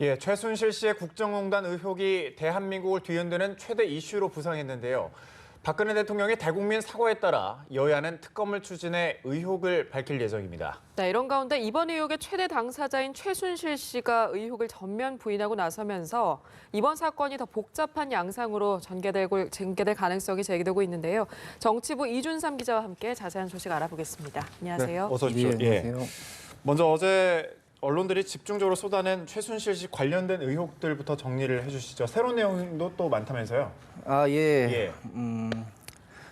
예, 최순실 씨의 국정농단 의혹이 대한민국을 뒤흔드는 최대 이슈로 부상했는데요. 박근혜 대통령의 대국민 사과에 따라 여야는 특검을 추진해 의혹을 밝힐 예정입니다. 네, 이런 가운데 이번 의혹의 최대 당사자인 최순실 씨가 의혹을 전면 부인하고 나서면서 이번 사건이 더 복잡한 양상으로 전개될 가능성이 제기되고 있는데요. 정치부 이준삼 기자와 함께 자세한 소식 알아보겠습니다. 안녕하세요. 네, 어서 오십시오. 예, 안녕하세요. 먼저 어제 언론들이 집중적으로 쏟아낸 최순실 씨 관련된 의혹들부터 정리를 해주시죠. 새로운 내용도 또 많다면서요? 아, 예. 예.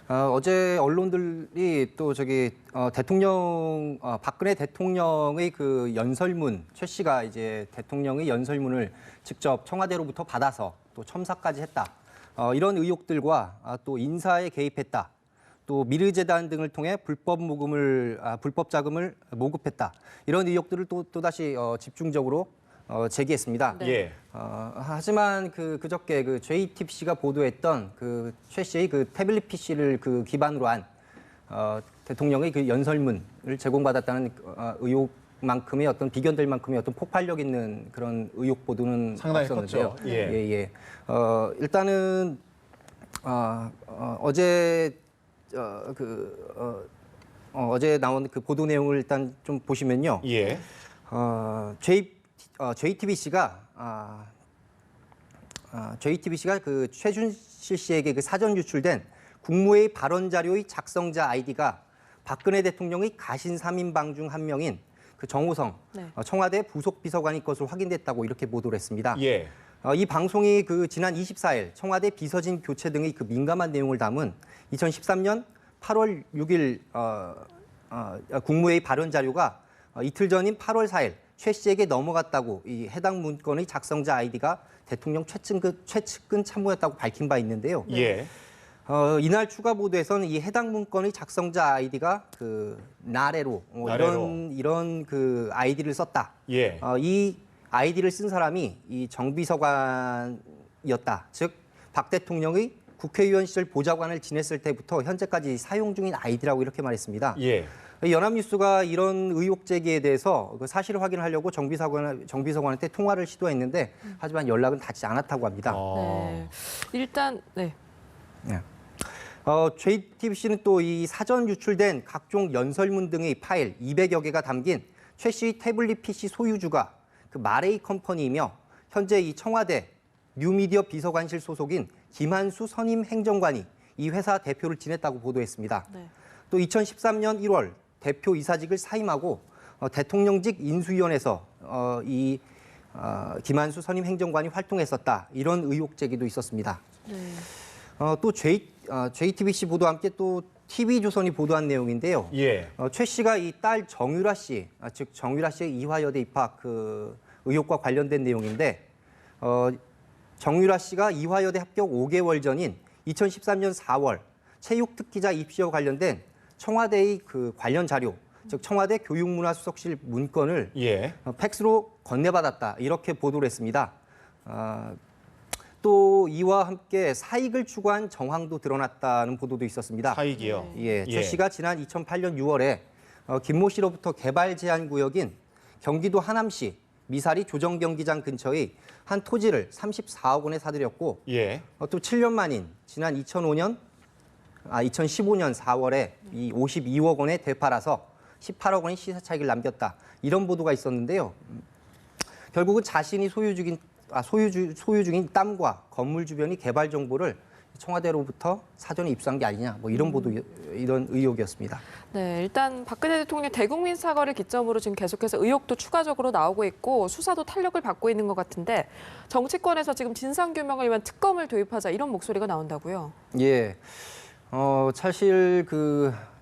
어제 언론들이 또 박근혜 대통령의 그 연설문, 최 씨가 이제 대통령의 연설문을 직접 청와대로부터 받아서 또 첨삭까지 했다. 이런 의혹들과 또 인사에 개입했다. 또 미르재단 등을 통해 불법 자금을 모급했다. 이런 의혹들을 또다시 집중적으로 제기했습니다. 네. 예. 하지만 그저께 그 JTBC가 보도했던 그 최 씨의 그 태블릿 PC를 그 기반으로 한 대통령의 그 연설문을 제공받았다는 의혹만큼의 어떤 비견될 만큼의 어떤 폭발력 있는 그런 의혹 보도는 상당히 없었는데요. 컸죠. 예. 일단은 어제 어제 나온 그 보도 내용을 일단 좀 보시면요. 예. JTBC가 그 최순실 씨에게 그 사전 유출된 국무회의 발언 자료의 작성자 아이디가 박근혜 대통령의 가신 3인방 중 한 명인 그 정호성 네. 청와대 부속 비서관의 것으로 확인됐다고 이렇게 보도를 했습니다. 예. 이 방송이 그 지난 24일 청와대 비서진 교체 등의 그 민감한 내용을 담은 2013년 8월 6일 국무회의 발언 자료가 이틀 전인 8월 4일 최 씨에게 넘어갔다고 이 해당 문건의 작성자 아이디가 대통령 최측근 참모였다고 밝힌 바 있는데요. 예. 이날 추가 보도에서는 이 해당 문건의 작성자 아이디가 그 나래로 이런 그 아이디를 썼다. 예. 이 아이디를 쓴 사람이 이 정비서관이었다. 즉 박 대통령의 국회의원 시절 보좌관을 지냈을 때부터 현재까지 사용 중인 아이디라고 이렇게 말했습니다. 예. 연합뉴스가 이런 의혹 제기에 대해서 그 사실을 확인하려고 정비서관한테 통화를 시도했는데 하지만 연락은 닿지 않았다고 합니다. 네. 일단 네. JTBC는 또 이 사전 유출된 각종 연설문 등의 파일 200여 개가 담긴 최 씨 태블릿 PC 소유주가 그 마레이 컴퍼니이며 현재 이 청와대 뉴미디어 비서관실 소속인 김한수 선임 행정관이 이 회사 대표를 지냈다고 보도했습니다. 네. 또 2013년 1월 대표 이사직을 사임하고 대통령직 인수위원회에서 김한수 선임 행정관이 활동했었다. 이런 의혹 제기도 있었습니다. 네. 또 JTBC 보도와 함께 또 TV조선이 보도한 내용인데요. 예. 최 씨가 이 딸 정유라 씨, 즉 정유라 씨의 이화여대 입학 그 의혹과 관련된 내용인데 정유라 씨가 이화여대 합격 5개월 전인 2013년 4월 체육특기자 입시와 관련된 청와대의 그 관련 자료, 즉 청와대 교육문화수석실 문건을 예. 팩스로 건네받았다. 이렇게 보도를 했습니다. 또 이와 함께 사익을 추구한 정황도 드러났다는 보도도 있었습니다. 사익이요. 예, 최 씨가 지난 2008년 6월에 김모 씨로부터 개발 제한 구역인 경기도 하남시 미사리 조정경기장 근처의 한 토지를 34억 원에 사들였고 예. 또 7년 만인 지난 2015년 4월에 이 52억 원에 되팔아서 18억 원의 시세 차익을 남겼다. 이런 보도가 있었는데요. 결국은 자신이 소유 중인 땅과 건물 주변의 개발 정보를 청와대로부터 사전에 입수한 게 아니냐, 뭐 이런 이런 의혹이었습니다. 네, 일단 박근혜 대통령 대국민 사과를 기점으로 지금 계속해서 의혹도 추가적으로 나오고 있고 수사도 탄력을 받고 있는 것 같은데 정치권에서 지금 진상규명을 위한 특검을 도입하자 이런 목소리가 나온다고요? 예, 사실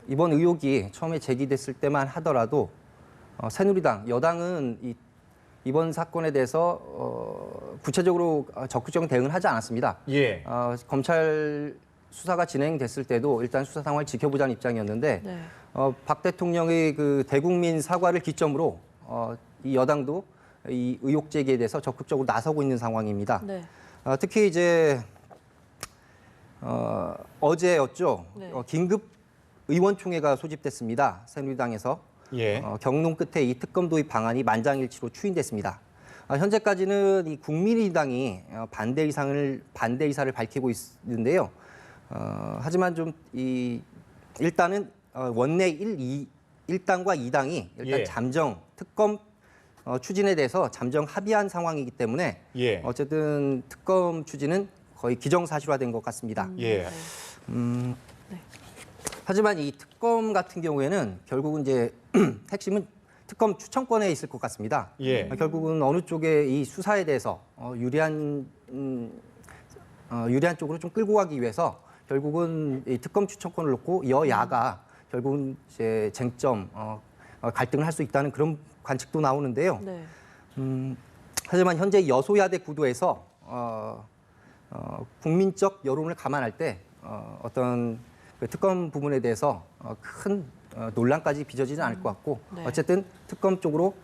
이번 의혹이 처음에 제기됐을 때만 하더라도 새누리당, 여당은 이번 사건에 대해서 구체적으로 적극적인 대응을 하지 않았습니다. 예. 검찰 수사가 진행됐을 때도 일단 수사 상황을 지켜보자는 입장이었는데 네. 박 대통령의 그 대국민 사과를 기점으로 이 여당도 이 의혹 제기에 대해서 적극적으로 나서고 있는 상황입니다. 네. 특히 이제 어제였죠. 네. 긴급 의원총회가 소집됐습니다. 새누리당에서. 예. 경론 끝에 이 특검 도입 방안이 만장일치로 추인됐습니다. 현재까지는 이 국민의당이 반대 의사를 밝히고 있는데요. 하지만 좀 일단은 원내 1당과 2당이 일단 예. 잠정 특검 추진에 대해서 잠정 합의한 상황이기 때문에 예. 어쨌든 특검 추진은 거의 기정사실화된 것 같습니다. 예. 하지만 이 특검 같은 경우에는 결국은 이제 핵심은 특검 추천권에 있을 것 같습니다. 예. 결국은 어느 쪽에 이 수사에 대해서 유리한 쪽으로 좀 끌고 가기 위해서 결국은 이 특검 추천권을 놓고 여야가 결국은 이제 쟁점 갈등을 할 수 있다는 그런 관측도 나오는데요. 네. 하지만 현재 여소야대 구도에서 국민적 여론을 감안할 때 어떤 그 특검 부분에 대해서 큰 논란까지 빚어지지는 않을 것 같고 네. 어쨌든 특검 쪽으로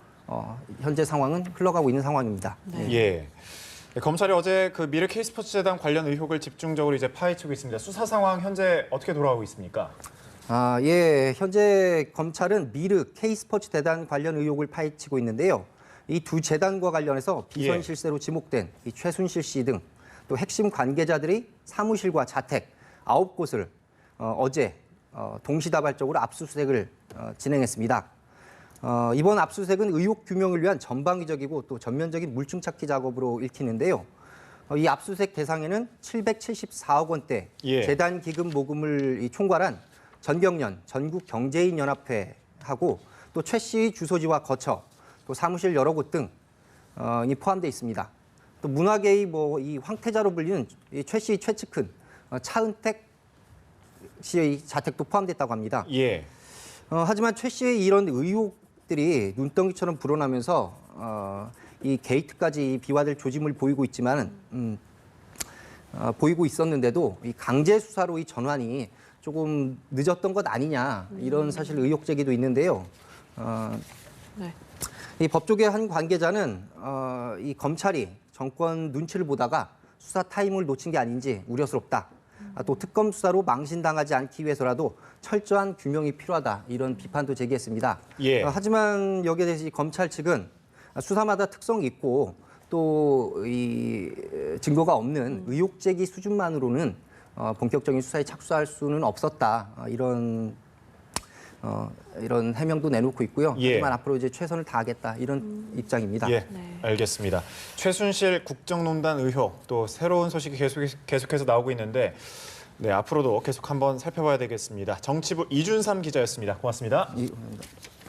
현재 상황은 흘러가고 있는 상황입니다. 네. 예. 검찰이 어제 그 미르 K스포츠재단 관련 의혹을 집중적으로 이제 파헤치고 있습니다. 수사 상황 현재 어떻게 돌아가고 있습니까? 예, 현재 검찰은 미르 K스포츠재단 관련 의혹을 파헤치고 있는데요. 이 두 재단과 관련해서 비선 실세로 지목된 이 최순실 씨 등 또 핵심 관계자들의 사무실과 자택 9곳을 어제 동시다발적으로 압수수색을 진행했습니다. 이번 압수수색은 의혹 규명을 위한 전방위적이고 또 전면적인 물증 찾기 작업으로 읽히는데요. 이 압수수색 대상에는 774억 원대 예. 재단 기금 모금을 총괄한 전경련 전국경제인연합회하고 또 최 씨의 주소지와 거처, 또 사무실 여러 곳 등이 포함되어 있습니다. 또 문화계의 이 황태자로 불리는 이 최 씨의 최측근 차은택 씨의 자택도 포함됐다고 합니다. 예. 하지만 최 씨의 이런 의혹들이 눈덩이처럼 불어나면서 이 게이트까지 비화될 조짐을 보이고 있지만은 보이고 있었는데도 이 강제 수사로 이 전환이 조금 늦었던 것 아니냐 이런 사실 의혹 제기도 있는데요. 네. 이 법조계 한 관계자는 이 검찰이 정권 눈치를 보다가 수사 타이밍을 놓친 게 아닌지 우려스럽다. 또 특검 수사로 망신당하지 않기 위해서라도 철저한 규명이 필요하다. 이런 비판도 제기했습니다. 예. 하지만 여기에 대해서 이 검찰 측은 수사마다 특성이 있고 또 이 증거가 없는 의혹 제기 수준만으로는 본격적인 수사에 착수할 수는 없었다. 이런 해명도 내놓고 있고요. 예. 하지만 앞으로 이제 최선을 다하겠다. 이런 입장입니다. 예, 네. 알겠습니다. 최순실 국정농단 의혹 또 새로운 소식이 계속해서 나오고 있는데 네, 앞으로도 계속 한번 살펴봐야 되겠습니다. 정치부 이준삼 기자였습니다. 고맙습니다. 감사합니다.